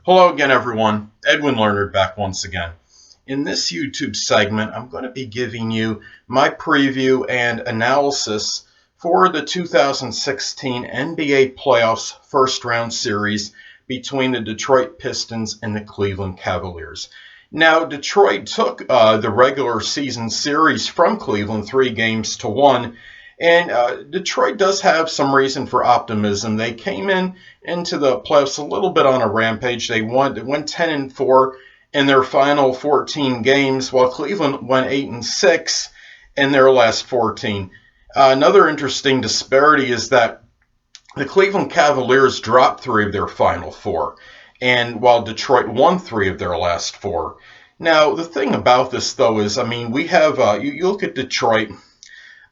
Hello again, everyone. Edwin Learnard back once again. In this YouTube segment, I'm going to be giving you my preview and analysis for the 2016 NBA Playoffs first round series between the Detroit Pistons and the Cleveland Cavaliers. Now, Detroit took the regular season series from Cleveland 3-1, and Detroit does have some reason for optimism. They came into the playoffs a little bit on a rampage. They went 10-4 in their final 14 games, while Cleveland went 8-6 in their last 14. Another interesting disparity is that the Cleveland Cavaliers dropped 3 of their final 4, and while Detroit won 3 of their last 4. Now, the thing about this, though, is, we have, you look at Detroit.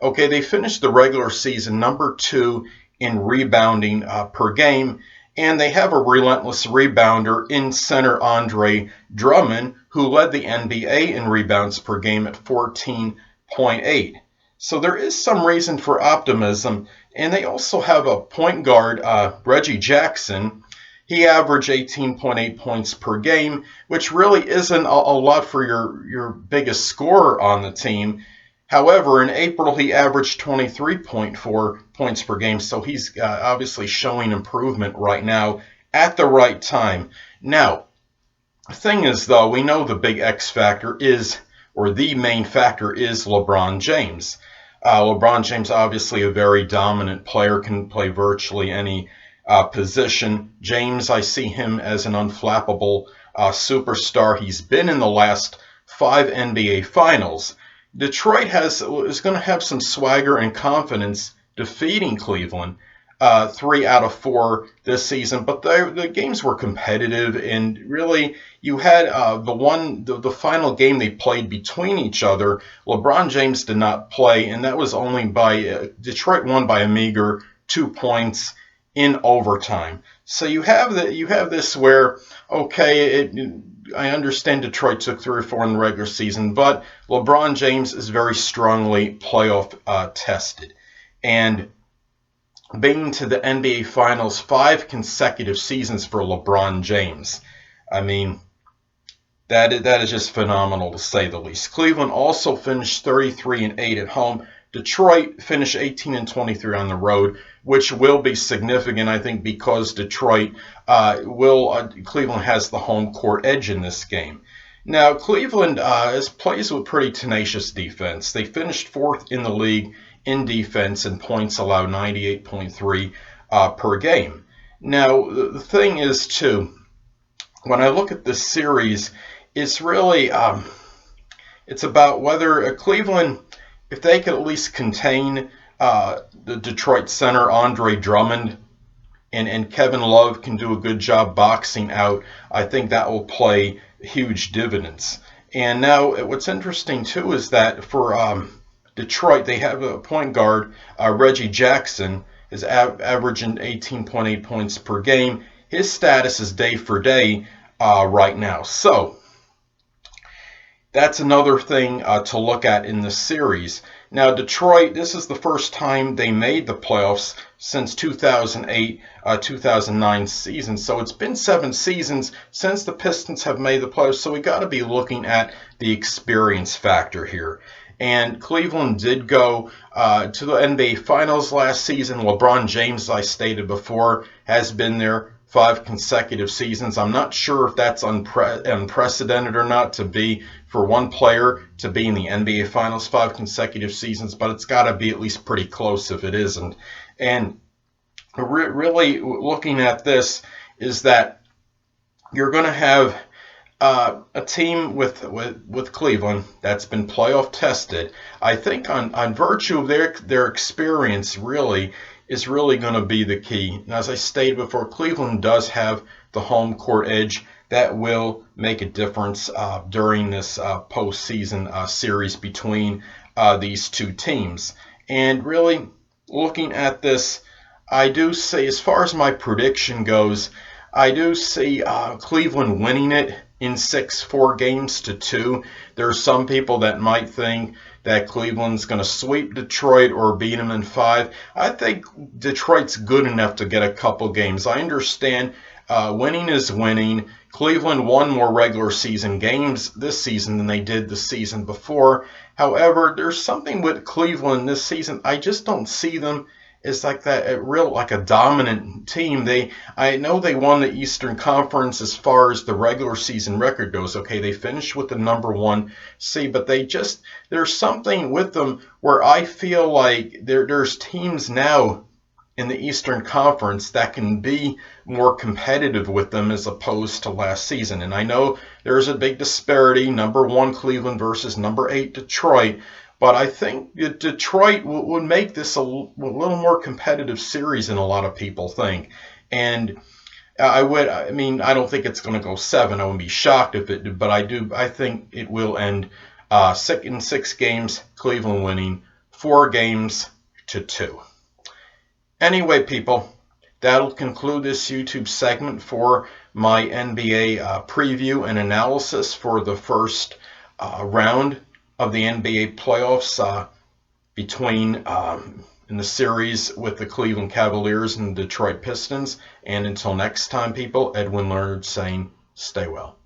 Okay, they finished the regular season number 2 in rebounding per game, and they have a relentless rebounder in center Andre Drummond, who led the NBA in rebounds per game at 14.8. So there is some reason for optimism, and they also have a point guard, Reggie Jackson. He averaged 18.8 points per game, which really isn't a lot for your biggest scorer on the team. However, in April, he averaged 23.4 points per game, so he's obviously showing improvement right now at the right time. Now, the thing is, though, we know the big X factor is, or the main factor is LeBron James. LeBron James, obviously a very dominant player, can play virtually any position. James, I see him as an unflappable superstar. He's been in the last 5 NBA Finals. Detroit is going to have some swagger and confidence defeating Cleveland 3 out of 4 this season, but the games were competitive, and really you had the final game they played between each other. LeBron James did not play, and that was only by Detroit won by a meager 2 points in overtime. So you have this where, okay, I understand Detroit took 3 or 4 in the regular season, but LeBron James is very strongly playoff tested. And being to the NBA Finals 5 consecutive seasons for LeBron James, that is just phenomenal, to say the least. Cleveland also finished 33-8 at home. Detroit finished 18-23 on the road, which will be significant, I think, because Cleveland has the home court edge in this game. Now, Cleveland plays with pretty tenacious defense. They finished 4th in the league in defense, and points allowed 98.3 per game. Now, the thing is, too, when I look at this series, it's really it's about whether Cleveland, if they could at least contain the Detroit center, Andre Drummond, and Kevin Love can do a good job boxing out, I think that will play huge dividends. And now what's interesting, too, is that for Detroit, they have a point guard, Reggie Jackson, is averaging 18.8 points per game. His status is day for day right now. So that's another thing to look at in this series. Now, Detroit, this is the first time they made the playoffs since 2008-2009 season. So it's been 7 seasons since the Pistons have made the playoffs. So we got to be looking at the experience factor here. And Cleveland did go to the NBA Finals last season. LeBron James, as I stated before, has been there 5 consecutive seasons. I'm not sure if that's unprecedented or not, to be for one player to be in the NBA Finals 5 consecutive seasons, but it's got to be at least pretty close if it isn't. And really looking at this is that you're going to have a team with Cleveland that's been playoff tested. I think on virtue of their experience, really is really going to be the key. And as I stated before, Cleveland does have the home court edge that will make a difference during this postseason series between these two teams. And really looking at this, I do see, as far as my prediction goes, I do see Cleveland winning it in 4 games to 2. There are some people that might think that Cleveland's going to sweep Detroit or beat them in 5. I think Detroit's good enough to get a couple games. I understand Winning is winning. Cleveland won more regular season games this season than they did the season before. However, there's something with Cleveland this season. I just don't see them as like that like a dominant team. I know they won the Eastern Conference as far as the regular season record goes. Okay, they finished with the #1 seed, but there's something with them where I feel like there's teams now in the Eastern Conference that can be more competitive with them as opposed to last season. And I know there's a big disparity, #1 Cleveland versus #8 Detroit, but I think Detroit would make this a little more competitive series than a lot of people think. And I don't think it's going to go 7. I wouldn't be shocked if it did, but I think it will end in 6 games, Cleveland winning 4 games to 2. Anyway, people, that'll conclude this YouTube segment for my NBA preview and analysis for the first round of the NBA playoffs between in the series with the Cleveland Cavaliers and the Detroit Pistons. And until next time, people, Edwin Learnard saying, stay well.